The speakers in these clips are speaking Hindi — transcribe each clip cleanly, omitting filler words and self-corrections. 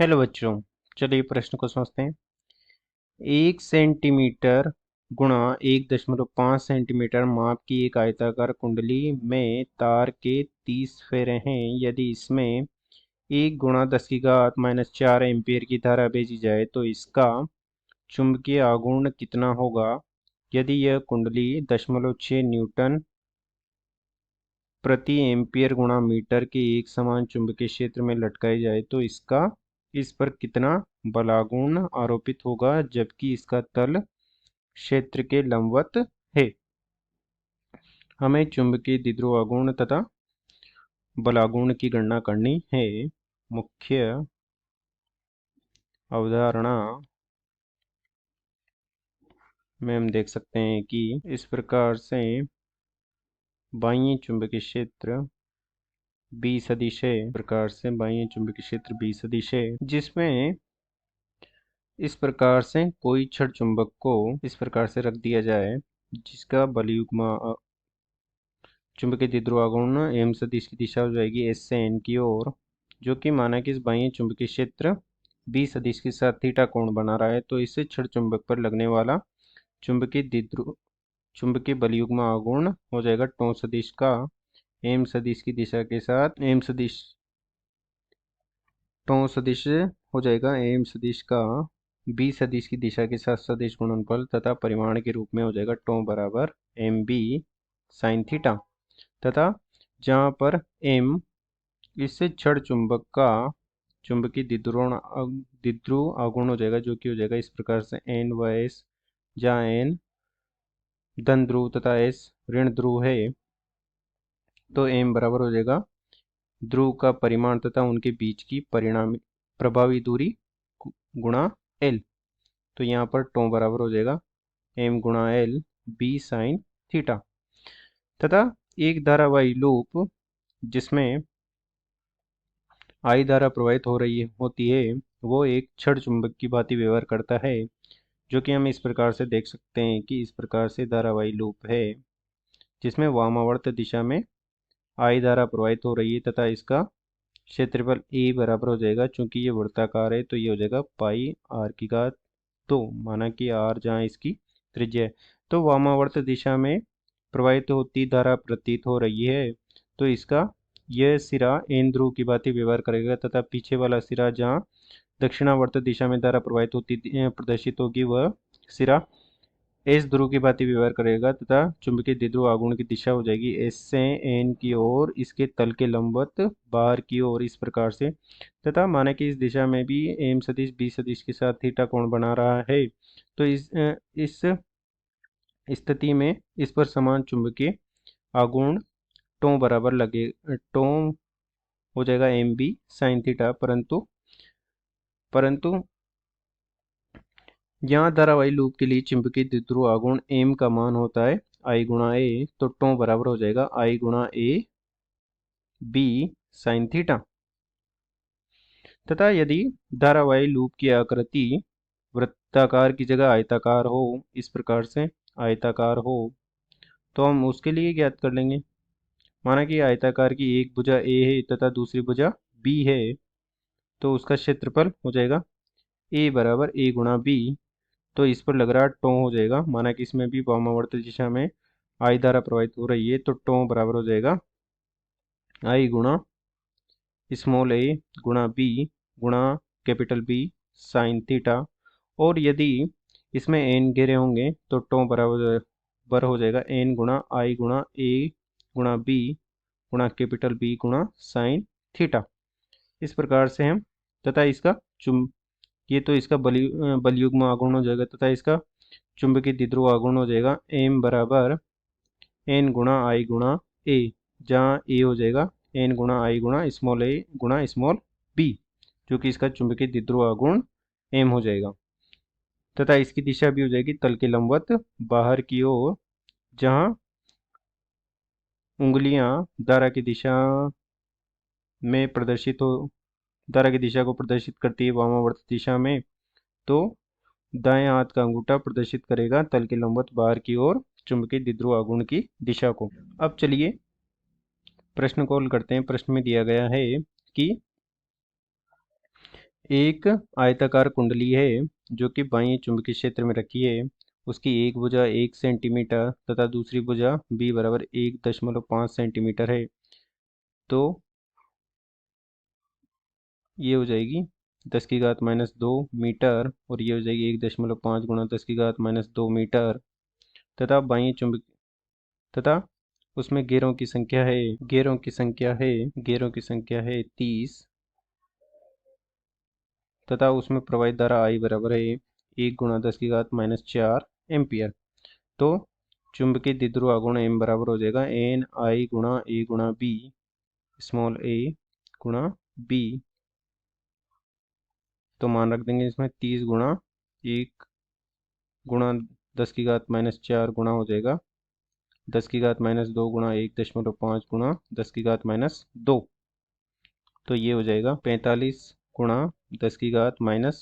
हेलो बच्चों। चलिए प्रश्न को समझते हैं। 1 सेंटीमीटर गुणा 1.5 सेंटीमीटर माप की एक आयताकार कुंडली में तार के 30 फेरे हैं। यदि इसमें 1 × 10⁻⁴ एम्पीयर की धारा भेजी जाए तो इसका चुंबकीय आघूर्ण कितना होगा। यदि यह कुंडली 0.6 न्यूटन प्रति एम्पीयर गुणा मीटर के एक समान चुंबकीय क्षेत्र में लटकाई जाए तो इसका इस पर कितना बलागुण आरोपित होगा, जबकि इसका तल क्षेत्र के लंबवत है। हमें चुंबकीय द्विध्रुव आघूर्ण तथा बलागुण की गणना करनी है। मुख्य अवधारणा में हम देख सकते हैं कि इस प्रकार से बाह्य चुंबकीय क्षेत्र B सदिश है। प्रकार से बाह्य चुंबकीय क्षेत्र B सदिश है, जिसमें इस प्रकार से कोई छड़ चुंबक को इस प्रकार से रख दिया जाए जिसका बलयुग्म चुंबकीय द्विध्रुव आघूर्ण m सदिश की दिशा हो जाएगी S से n की ओर, जो कि माना कि इस बाह्य चुंबकीय क्षेत्र B सदिश के साथ थीटा कोण बना रहा है। तो इससे छड़ चुंबक पर लगने वाला चुंबकीय बलयुग्म आघूर्ण हो जाएगा टो सदिश का m सदिश की दिशा के साथ टो सदिश हो जाएगा m सदिश का B सदिश की दिशा के साथ सदिश गुणनफल तथा परिमाण के रूप में हो जाएगा टो बराबर mb sin थीटा, तथा जहाँ पर m इससे छड़ चुंबक का चुंबकीय द्विध्रुव आघूर्ण हो जाएगा, जो कि हो जाएगा इस प्रकार से n व s, जहाँ n धन ध्रुव तथा s ऋण ध्रुव है। तो m बराबर हो जाएगा ध्रुव का परिमाण तथा उनके बीच की प्रभावी दूरी गुणा l। तो यहाँ पर टो बराबर हो जाएगा m गुणा l b साइन थीटा, तथा एक धारावाही लूप जिसमें I धारा प्रवाहित हो रही होती है वो एक छड़ चुंबक की भांति व्यवहार करता है, जो कि हम इस प्रकार से देख सकते हैं कि इस प्रकार से धारावाही लूप है जिसमें वामावर्त दिशा में I धारा प्रवाहित हो रही है तथा इसका क्षेत्रफल A बराबर हो जाएगा। चूंकि ये वृत्ताकार है तो ये हो जाएगा पाई r⁻², माना कि r जहाँ इसकी त्रिज्या है। तो वामावर्त दिशा में प्रवाहित होती धारा प्रतीत हो रही है, तो इसका यह सिरा n ध्रुव की भांति व्यवहार करेगा तथा पीछे वाला सिरा जहाँ दक्षिणावर्त दिशा में धारा प्रवाहित होती प्रदर्शित होगी वह सिरा एस ध्रुव की भांति व्यवहार करेगा तथा चुंबकीय द्विध्रुव आघूर्ण की दिशा हो जाएगी एस से एन की ओर, इसके तल के लंबवत बाहर की ओर इस प्रकार से। तथा माना कि इस दिशा में भी एम सदिश बी सदिश के साथ थीटा कोण बना रहा है, तो इस स्थिति में इस पर समान चुंबकीय आघूर्ण टो बराबर लगे टो हो जाएगा एम बी साइन थीटा, परंतु यहाँ धारावाही लूप के लिए चुंबकीय द्विध्रुव आघूर्ण m का मान होता है I गुणा a, तो टो बराबर हो जाएगा I गुणा a b साइन थीटा। तथा यदि धारावाही लूप की आकृति वृत्ताकार की जगह आयताकार हो, इस प्रकार से आयताकार हो, तो हम उसके लिए ज्ञात कर लेंगे। माना कि आयताकार की एक भुजा a है तथा दूसरी भुजा b है, तो उसका क्षेत्रफल हो जाएगा a बराबर a गुणा b। तो इस पर लग रहा टो हो जाएगा, माना कि इसमें भी वामावर्त दिशा में I धारा प्रवाहित हो रही है, तो टो बराबर हो जाएगा I गुणा स्मॉल a गुणा b गुणा कैपिटल B साइन थीटा। और यदि इसमें n घेरे होंगे तो टो बराबर हो जाएगा n गुणा I गुणा a गुणा b गुणा कैपिटल B गुणा साइन थीटा। इस प्रकार से हम तथा इसका ये तो इसका बलयुग्म आघूर्ण हो जाएगा तथा इसका चुंबकीय द्विध्रुव आघूर्ण हो जाएगा m बराबर n गुणा I गुणा a, जहाँ a हो जाएगा n गुणा I गुणा स्मॉल a गुणा स्मॉल b, जो कि इसका चुंबकीय द्विध्रुव आघूर्ण m हो जाएगा। तथा इसकी दिशा भी हो जाएगी तल के लंबवत बाहर की ओर, जहाँ उंगलियां धारा की दिशा में प्रदर्शित हो धारा की दिशा को प्रदर्शित करती है वामावर्त दिशा में, तो दाएं हाथ का अंगूठा प्रदर्शित करेगा तल के लंबवत बाहर की ओर चुंबकीय द्विध्रुव आघूर्ण की दिशा को। अब चलिए प्रश्न को हल करते हैं। प्रश्न में दिया गया है कि एक आयताकार कुंडली है जो कि बाह्य चुंबकीय क्षेत्र में रखी है। उसकी एक भुजा 1 सेंटीमीटर तथा दूसरी भुजा b बराबर 1.5 सेंटीमीटर है। तो ये हो जाएगी 10⁻² मीटर और ये हो जाएगी 1.5 गुणा 10⁻² मीटर तथा बाह्य चुंबक तथा उसमें गेरों की संख्या है 30 तथा उसमें प्रवाहित धारा I बराबर है 1 गुणा 10⁻⁴ एम्पियर। तो चुंबकीय द्विध्रुव आघूर्ण M बराबर हो जाएगा NI गुणा A गुणा B स्मॉल a गुणा B। तो मान रख देंगे इसमें 30 गुणा 1 गुणा 10⁻⁴ गुणा हो जाएगा 10⁻² गुणा 1.5 गुणा 10⁻²। तो ये हो जाएगा 45 गुणा 10⁻⁸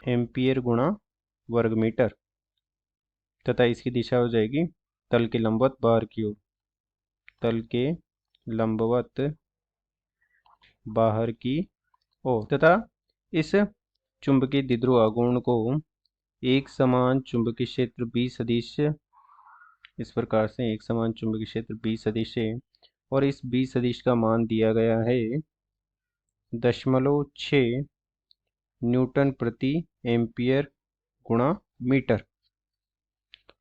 एम्पियर गुणा वर्ग मीटर तथा इसकी दिशा हो जाएगी तल के लंबवत बाहर की ओर, तल के लंबवत बाहर की ओर तथा इस चुंबकीय द्विध्रुव आघूर्ण को एक समान चुंबकीय क्षेत्र B सदिश इस प्रकार से एक समान चुंबकीय क्षेत्र B सदिश है और इस B सदिश का मान दिया गया है 0.6 न्यूटन प्रति एम्पियर गुणा मीटर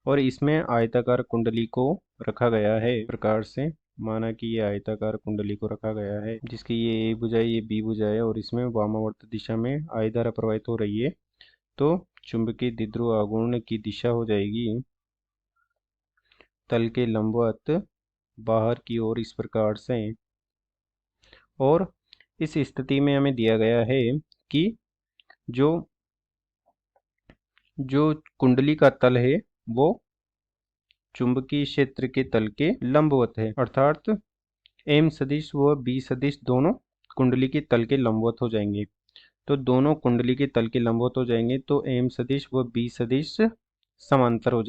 और इसमें आयताकार कुंडली को रखा गया है। प्रकार से माना कि ये आयताकार कुंडली को रखा गया है जिसकी ये A भुजा है, ये B भुजा है और इसमें वामावर्त दिशा में I धारा प्रवाहित हो रही है। तो चुंबकीय द्विध्रुव आघूर्ण की दिशा हो जाएगी तल के लंबवत बाहर की ओर इस प्रकार से। और इस स्थिति में हमें दिया गया है कि जो कुंडली का तल है वो चुंबकीय क्षेत्र के तल के लंबवत है, अर्थात M सदिश व B सदिश दोनों कुंडली के तल के लंबवत हो जाएंगे। तो दोनों कुंडली के तल के लंबवत हो जाएंगे तो M सदिश व B सदिश समांतर हो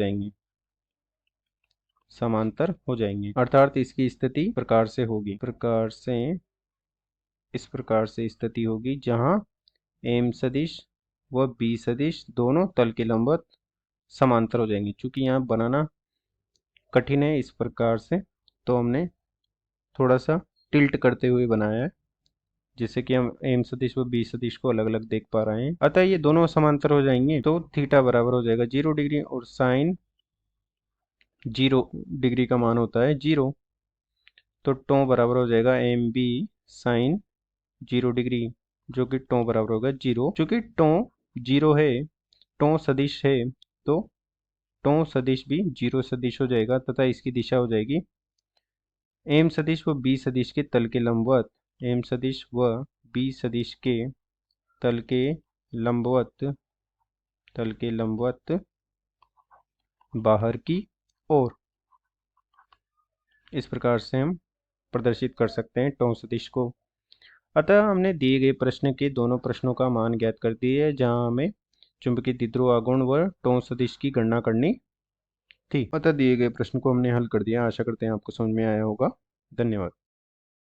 जाएंगे, अर्थात इसकी स्थिति इस प्रकार से स्थिति होगी जहां M सदिश व B सदिश दोनों तल के लंबवत समांतर हो जाएंगे। चूंकि यहाँ बनाना कठिन है इस प्रकार से तो हमने थोड़ा सा टिल्ट करते हुए बनाया है जिससे कि हम M सदिश व B सदिश को अलग अलग देख पा रहे हैं। अतः ये दोनों समांतर हो जाएंगे तो थीटा बराबर हो जाएगा 0 डिग्री और साइन 0 डिग्री का मान होता है 0। तो टो बराबर हो जाएगा MB साइन 0 डिग्री जो कि टो बराबर होगा 0। चूंकि टो 0 है, टो सदिश है तो टो सदिश भी 0 सदिश हो जाएगा तथा इसकी दिशा हो जाएगी M सदिश व B सदिश के तल के लंबवत, M सदिश व B सदिश के तल के लंबवत बाहर की ओर। इस प्रकार से हम प्रदर्शित कर सकते हैं टो सदिश को। अतः हमने दिए गए प्रश्न के दोनों प्रश्नों का मान ज्ञात कर दिया है जहां हमें चुंबकीय द्विध्रुव आघूर्ण व टो सदिश की गणना करनी थी। अतः दिए गए प्रश्न को हमने हल कर दिया। आशा करते हैं आपको समझ में आया होगा। धन्यवाद।